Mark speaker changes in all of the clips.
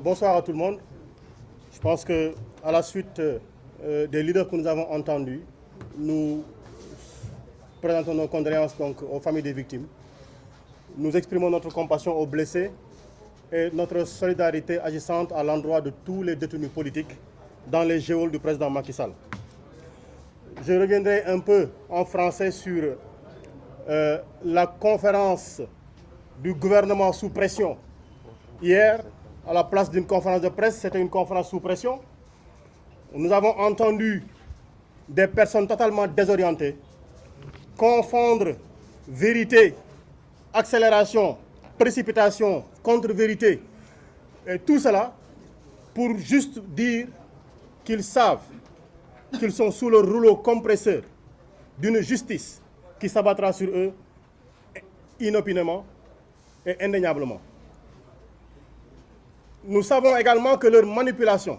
Speaker 1: Bonsoir à tout le monde. Je pense qu'à la suite des leaders que nous avons entendus, nous présentons nos condoléances donc, aux familles des victimes. Nous exprimons notre compassion aux blessés et notre solidarité agissante à l'endroit de tous les détenus politiques dans les geôles du président Macky Sall. Je reviendrai un peu en français sur la conférence du gouvernement sous pression. Hier, à la place d'une conférence de presse, c'était une conférence sous pression. Nous avons entendu des personnes totalement désorientées confondre vérité, accélération, précipitation, contre-vérité, et tout cela pour juste dire qu'ils savent qu'ils sont sous le rouleau compresseur d'une justice qui s'abattra sur eux inopinément et indéniablement. Nous savons également que leur manipulation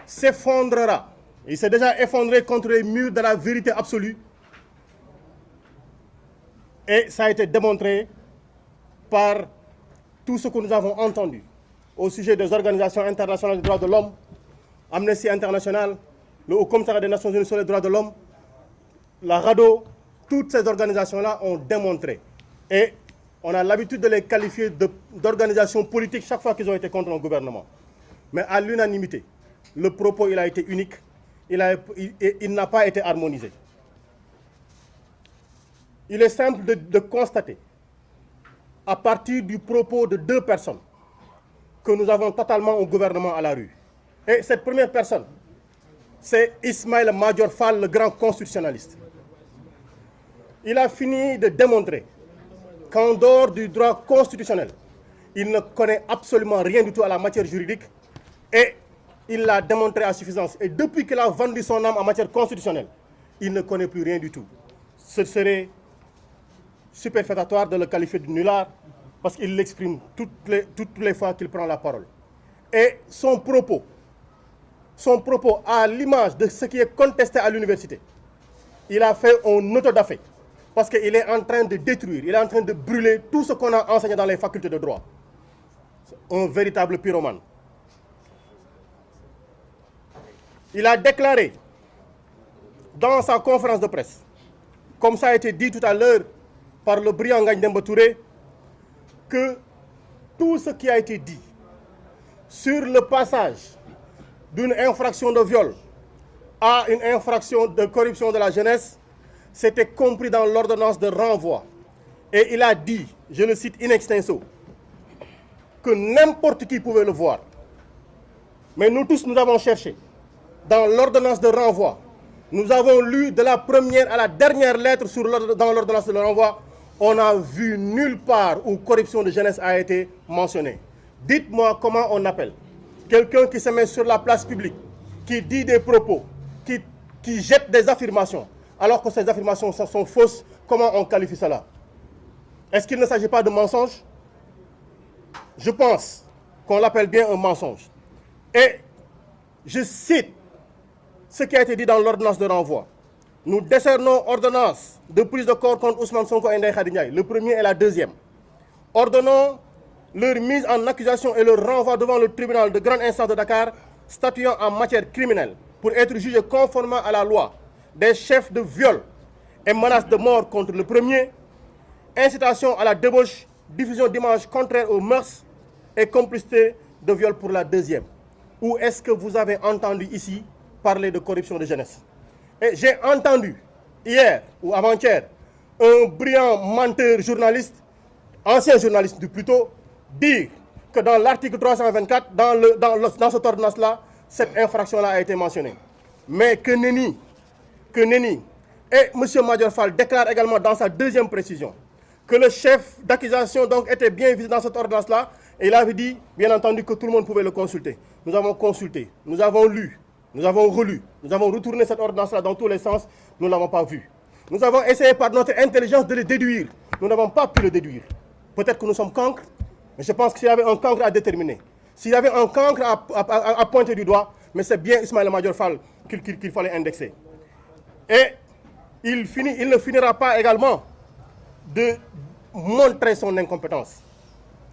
Speaker 1: s'effondrera. Il s'est déjà effondré contre les murs de la vérité absolue. Et ça a été démontré par tout ce que nous avons entendu au sujet des organisations internationales des droits de l'homme, Amnesty International, le Haut Commissariat des Nations Unies sur les droits de l'homme, la RADDHO, toutes ces organisations-là ont démontré. Et on a l'habitude de les qualifier d'organisations politiques chaque fois qu'ils ont été contre le gouvernement. Mais à l'unanimité, le propos il a été unique, il n'a pas été harmonisé. Il est simple de constater, à partir du propos de deux personnes, que nous avons totalement un gouvernement à la rue. Et cette première personne, c'est Ismaïla Madior Fall, le grand constitutionnaliste. Il a fini de démontrer qu'en dehors du droit constitutionnel, il ne connaît absolument rien du tout à la matière juridique et il l'a démontré à suffisance. Et depuis qu'il a vendu son âme en matière constitutionnelle, il ne connaît plus rien du tout. Ce serait superfétatoire de le qualifier de nulard parce qu'il l'exprime toutes les fois qu'il prend la parole. Et son propos à l'image de ce qui est contesté à l'université, il a fait un autodafé parce qu'il est en train de détruire, il est en train de brûler tout ce qu'on a enseigné dans les facultés de droit. Un véritable pyromane. Il a déclaré dans sa conférence de presse, comme ça a été dit tout à l'heure par le brillant Ngagne Demba Touré, que tout ce qui a été dit sur le passage d'une infraction de viol à une infraction de corruption de la jeunesse, c'était compris dans l'ordonnance de renvoi. Et il a dit, je le cite in extenso, que n'importe qui pouvait le voir. Mais nous tous, nous avons cherché dans l'ordonnance de renvoi. Nous avons lu de la première à la dernière lettre dans l'ordonnance de renvoi. On n'a vu nulle part où corruption de jeunesse a été mentionnée. Dites-moi comment on appelle quelqu'un qui se met sur la place publique, qui dit des propos, qui jette des affirmations, alors que ces affirmations sont fausses. Comment on qualifie cela? Est-ce qu'il ne s'agit pas de mensonge? Je pense qu'on l'appelle bien un mensonge. Et je cite ce qui a été dit dans l'ordonnance de renvoi. Nous décernons ordonnance de prise de corps contre Ousmane Sonko et Ndeye Khady Ndiaye, le premier et la deuxième. Ordonnons leur mise en accusation et leur renvoi devant le tribunal de grande instance de Dakar, statuant en matière criminelle pour être jugés conformément à la loi des chefs de viol et menaces de mort contre le premier, incitation à la débauche, diffusion d'images contraires aux mœurs et complicité de viol pour la deuxième. Où est-ce que vous avez entendu ici parler de corruption de jeunesse? Et j'ai entendu hier ou avant-hier un brillant menteur journaliste, ancien journaliste plutôt, dire que dans l'article 324, dans cette ordonnance-là, cette infraction-là a été mentionnée. Mais que nenni. Et M. Madior Fall déclare également dans sa deuxième précision que le chef d'accusation donc était bien visé dans cette ordonnance-là et il avait dit, bien entendu, que tout le monde pouvait le consulter. Nous avons consulté, nous avons lu, nous avons relu, nous avons retourné cette ordonnance-là dans tous les sens, nous ne l'avons pas vue. Nous avons essayé par notre intelligence de le déduire, nous n'avons pas pu le déduire. Peut-être que nous sommes cancres, mais je pense que s'il y avait un cancre à déterminer, s'il y avait un cancre à pointer du doigt, mais c'est bien Ismaïla Madior Fall qu'il fallait indexer. Et il ne finira pas également de montrer son incompétence.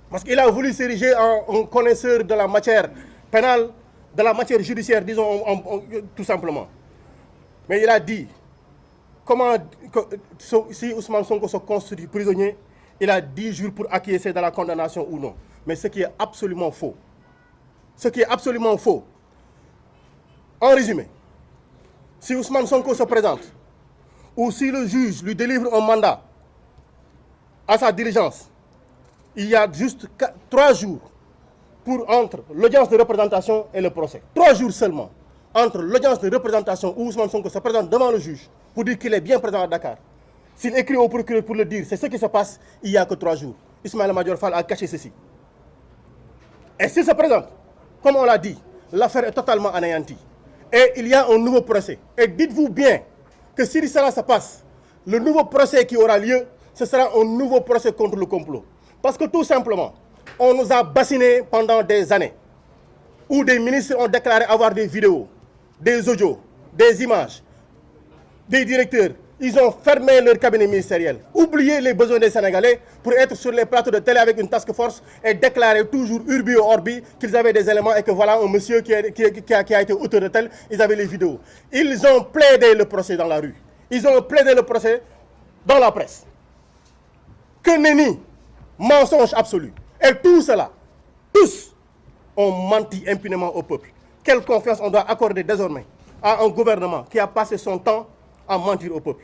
Speaker 1: Parce qu'il a voulu s'ériger en connaisseur de la matière pénale, de la matière judiciaire, disons tout simplement. Mais il a dit, si Ousmane Sonko se constitue prisonnier, il a 10 jours pour acquiescer dans la condamnation ou non. Mais ce qui est absolument faux. Ce qui est absolument faux. En résumé, si Ousmane Sonko se présente, ou si le juge lui délivre un mandat à sa diligence, il y a juste 3 jours entre l'audience de représentation et le procès. 3 jours seulement entre l'audience de représentation où Ousmane Sonko se présente devant le juge pour dire qu'il est bien présent à Dakar. S'il écrit au procureur pour le dire, c'est ce qui se passe, il n'y a que 3 jours. Ismaïla Madior Fall a caché ceci. Et s'il se présente, comme on l'a dit, l'affaire est totalement anéantie. Et il y a un nouveau procès. Et dites-vous bien que si cela se passe, le nouveau procès qui aura lieu, ce sera un nouveau procès contre le complot. Parce que tout simplement, on nous a bassinés pendant des années, où des ministres ont déclaré avoir des vidéos, des audios, des images, des directeurs. Ils ont fermé leur cabinet ministériel, oublié les besoins des Sénégalais pour être sur les plateaux de télé avec une task force et déclarer toujours urbi ou orbi qu'ils avaient des éléments et que voilà un monsieur qui a été auteur de tel, ils avaient les vidéos. Ils ont plaidé le procès dans la rue. Ils ont plaidé le procès dans la presse. Que nenni, mensonge absolu. Et tout cela, tous ont menti impunément au peuple. Quelle confiance on doit accorder désormais à un gouvernement qui a passé son temps à mentir au peuple?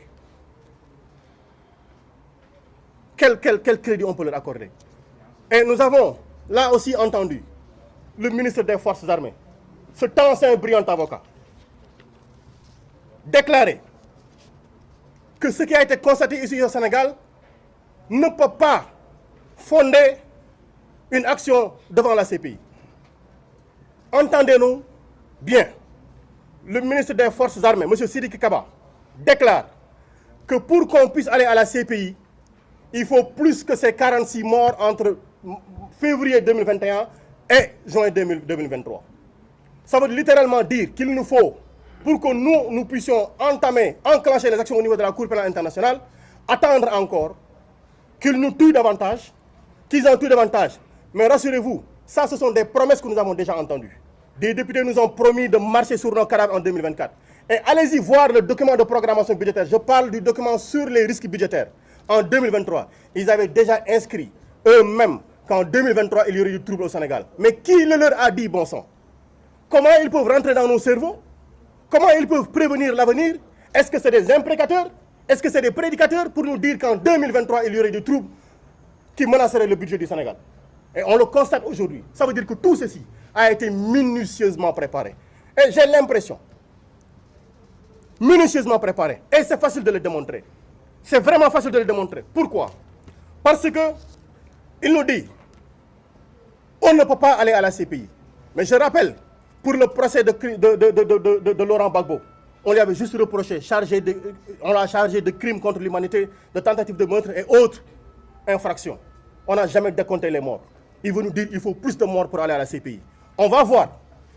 Speaker 1: Quel crédit on peut leur accorder? Et nous avons là aussi entendu le ministre des Forces armées, cet ancien brillant avocat, déclarer que ce qui a été constaté ici au Sénégal ne peut pas fonder une action devant la CPI. Entendez-nous bien. Le ministre des Forces armées, M. Sidiki Kaba, déclare que pour qu'on puisse aller à la CPI, il faut plus que ces 46 morts entre février 2021 et juin 2023. Ça veut littéralement dire qu'il nous faut, pour que nous puissions enclencher les actions au niveau de la Cour pénale internationale, attendre encore qu'ils nous tuent davantage, qu'ils en tuent davantage. Mais rassurez-vous, ça ce sont des promesses que nous avons déjà entendues. Des députés nous ont promis de marcher sur nos cadavres en 2024. Et allez-y voir le document de programmation budgétaire. Je parle du document sur les risques budgétaires. En 2023, ils avaient déjà inscrit eux-mêmes qu'en 2023, il y aurait du trouble au Sénégal. Mais qui le leur a dit, bon sang? Comment ils peuvent rentrer dans nos cerveaux? Comment ils peuvent prévenir l'avenir? Est-ce que c'est des imprécateurs? Est-ce que c'est des prédicateurs pour nous dire qu'en 2023, il y aurait du trouble qui menacerait le budget du Sénégal? Et on le constate aujourd'hui. Ça veut dire que tout ceci a été minutieusement préparé. Et j'ai l'impression, minutieusement préparé. Et c'est facile de le démontrer. C'est vraiment facile de le démontrer. Pourquoi? Parce que il nous dit, on ne peut pas aller à la CPI. Mais je rappelle, pour le procès de Laurent Gbagbo, on lui avait juste reproché, on l'a chargé de crimes contre l'humanité, de tentatives de meurtre et autres infractions. On n'a jamais décompté les morts. Il veut nous dire qu'il faut plus de morts pour aller à la CPI. On va voir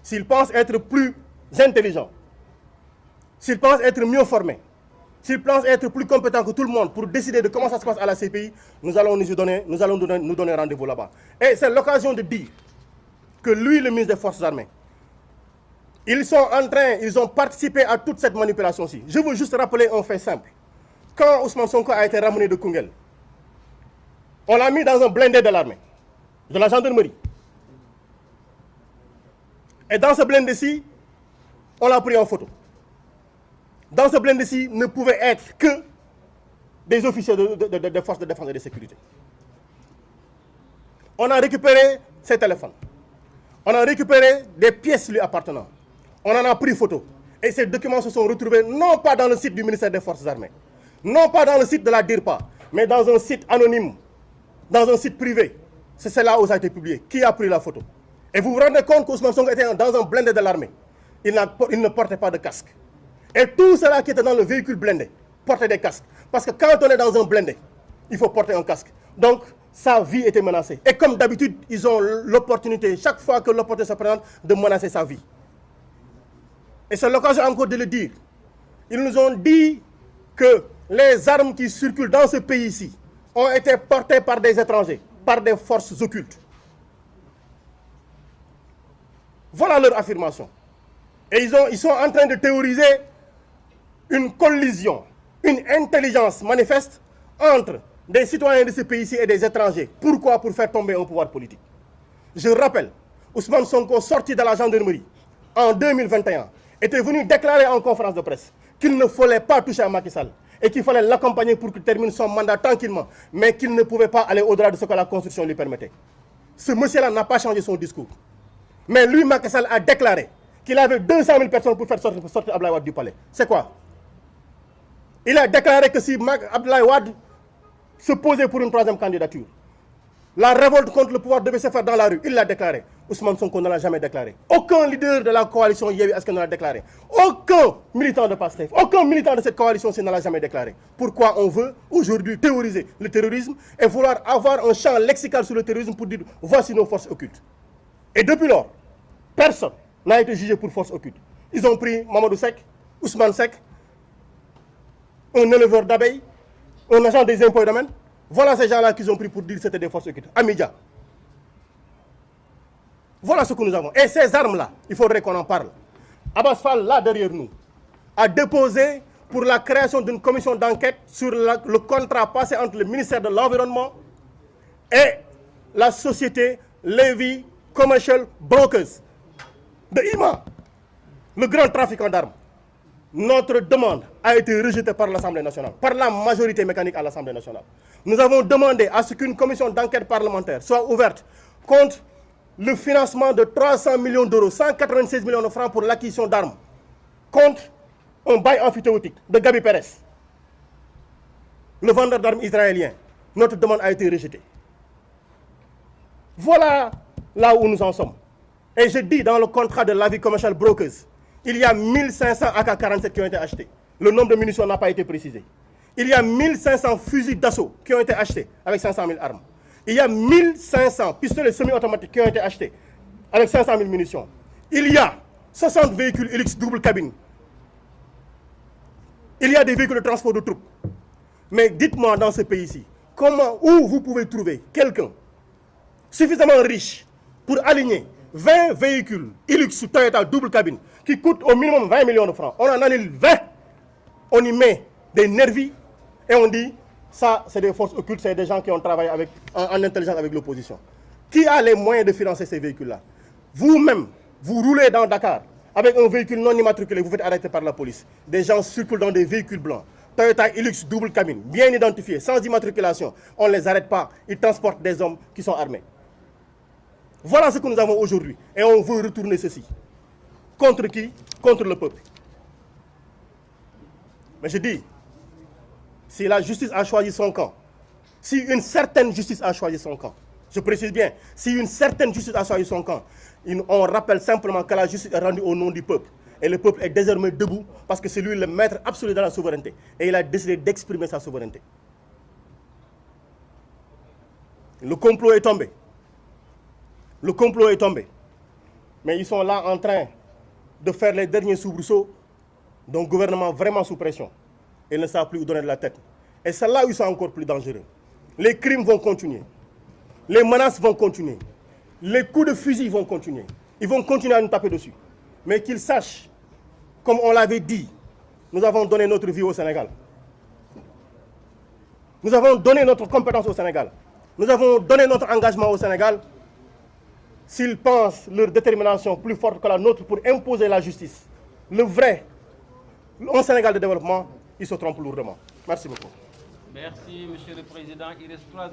Speaker 1: s'il pense être plus intelligent, s'il pense être mieux formé, s'il pense être plus compétent que tout le monde pour décider de comment ça se passe à la CPI, nous allons nous donner rendez-vous là-bas. Et c'est l'occasion de dire que lui, le ministre des Forces armées, ils ont participé à toute cette manipulation-ci. Je veux juste rappeler un fait simple. Quand Ousmane Sonko a été ramené de Koungheul, on l'a mis dans un blindé de l'armée, de la gendarmerie. Et dans ce blindé-ci, on l'a pris en photo. Dans ce blindé-ci ne pouvaient être que des officiers de forces de défense et de sécurité. On a récupéré ses téléphones. On a récupéré des pièces lui appartenant. On en a pris photo. Et ces documents se sont retrouvés non pas dans le site du ministère des Forces armées, non pas dans le site de la DIRPA, mais dans un site anonyme, dans un site privé. C'est là où ça a été publié. Qui a pris la photo? Et vous vous rendez compte qu'Ousmane Sonko était dans un blindé de l'armée. Il ne portait pas de casque. Et tout cela qui était dans le véhicule blindé portait des casques. Parce que quand on est dans un blindé, il faut porter un casque. Donc, sa vie était menacée. Et comme d'habitude, ils ont l'opportunité, chaque fois que l'opportunité se présente, de menacer sa vie. Et c'est l'occasion encore de le dire. Ils nous ont dit que les armes qui circulent dans ce pays-ci ont été portées par des étrangers, par des forces occultes. Voilà leur affirmation. Et ils sont en train de théoriser une collision, une intelligence manifeste entre des citoyens de ce pays-ci et des étrangers. Pourquoi? Pour faire tomber un pouvoir politique. Je rappelle, Ousmane Sonko, sorti de la gendarmerie en 2021, était venu déclarer en conférence de presse qu'il ne fallait pas toucher à Macky Sall et qu'il fallait l'accompagner pour qu'il termine son mandat tranquillement, mais qu'il ne pouvait pas aller au-delà de ce que la Constitution lui permettait. Ce monsieur-là n'a pas changé son discours. Mais lui, Macky Sall, a déclaré qu'il avait 200 000 personnes pour faire sortir Abdoulaye Wade du palais. C'est quoi? Il a déclaré que si Abdoulaye Wade se posait pour une troisième candidature, la révolte contre le pouvoir devait se faire dans la rue. Il l'a déclaré. Ousmane Sonko ne l'a jamais déclaré. Aucun leader de la coalition Yewwi Askan ne l'a déclaré. Aucun militant de PASTEF, aucun militant de cette coalition ne l'a jamais déclaré. Pourquoi on veut aujourd'hui théoriser le terrorisme et vouloir avoir un champ lexical sur le terrorisme pour dire voici nos forces occultes? Et depuis lors, personne n'a été jugé pour force occulte. Ils ont pris Mamadou Seck, Ousmane Seck, un éleveur d'abeilles, un agent des impôts et domaines. Voilà ces gens-là qu'ils ont pris pour dire que c'était des forces occultes. Amidia. Voilà ce que nous avons. Et ces armes-là, il faudrait qu'on en parle. Abbas Fall, là derrière nous, a déposé pour la création d'une commission d'enquête sur le contrat passé entre le ministère de l'Environnement et la société Levy Commercial Brokers de IMA, le grand trafiquant d'armes. Notre demande a été rejetée par l'Assemblée nationale, par la majorité mécanique à l'Assemblée nationale. Nous avons demandé à ce qu'une commission d'enquête parlementaire soit ouverte contre le financement de 300 millions d'euros, 196 millions de francs pour l'acquisition d'armes, contre un bail amphithéotique de Gabi Pérez, le vendeur d'armes israélien. Notre demande a été rejetée. Voilà là où nous en sommes. Et je dis dans le contrat de Levy Commercial Brokers, il y a 1500 AK-47 qui ont été achetés. Le nombre de munitions n'a pas été précisé. Il y a 1500 fusils d'assaut qui ont été achetés avec 500 000 armes. Il y a 1500 pistolets semi-automatiques qui ont été achetés avec 500 000 munitions. Il y a 60 véhicules Hilux double cabine. Il y a des véhicules de transport de troupes. Mais dites-moi dans ce pays-ci, où vous pouvez trouver quelqu'un suffisamment riche pour aligner 20 véhicules Hilux Toyota double cabine qui coûtent au minimum 20 millions de francs. On en annule 20, on y met des nervis et on dit ça c'est des forces occultes, c'est des gens qui ont travaillé en intelligence avec l'opposition. Qui a les moyens de financer ces véhicules-là? Vous-même, vous roulez dans Dakar avec un véhicule non immatriculé, vous faites arrêter par la police. Des gens circulent dans des véhicules blancs, Toyota Hilux double cabine, bien identifiés, sans immatriculation. On ne les arrête pas, ils transportent des hommes qui sont armés. Voilà ce que nous avons aujourd'hui. Et on veut retourner ceci. Contre qui? Contre le peuple. Mais je dis, si la justice a choisi son camp, si une certaine justice a choisi son camp, je précise bien, si une certaine justice a choisi son camp, on rappelle simplement que la justice est rendue au nom du peuple. Et le peuple est désormais debout parce que c'est lui le maître absolu de la souveraineté. Et il a décidé d'exprimer sa souveraineté. Le complot est tombé. Le complot est tombé. Mais ils sont là en train de faire les derniers soubresauts d'un gouvernement vraiment sous pression. Ils ne savent plus où donner de la tête. Et c'est là où ils sont encore plus dangereux. Les crimes vont continuer. Les menaces vont continuer. Les coups de fusil vont continuer. Ils vont continuer à nous taper dessus. Mais qu'ils sachent, comme on l'avait dit, nous avons donné notre vie au Sénégal. Nous avons donné notre compétence au Sénégal. Nous avons donné notre engagement au Sénégal. S'ils pensent leur détermination plus forte que la nôtre pour imposer la justice, un Sénégal de développement, ils se trompent lourdement. Merci beaucoup.
Speaker 2: Merci, Monsieur le Président. Il reste 3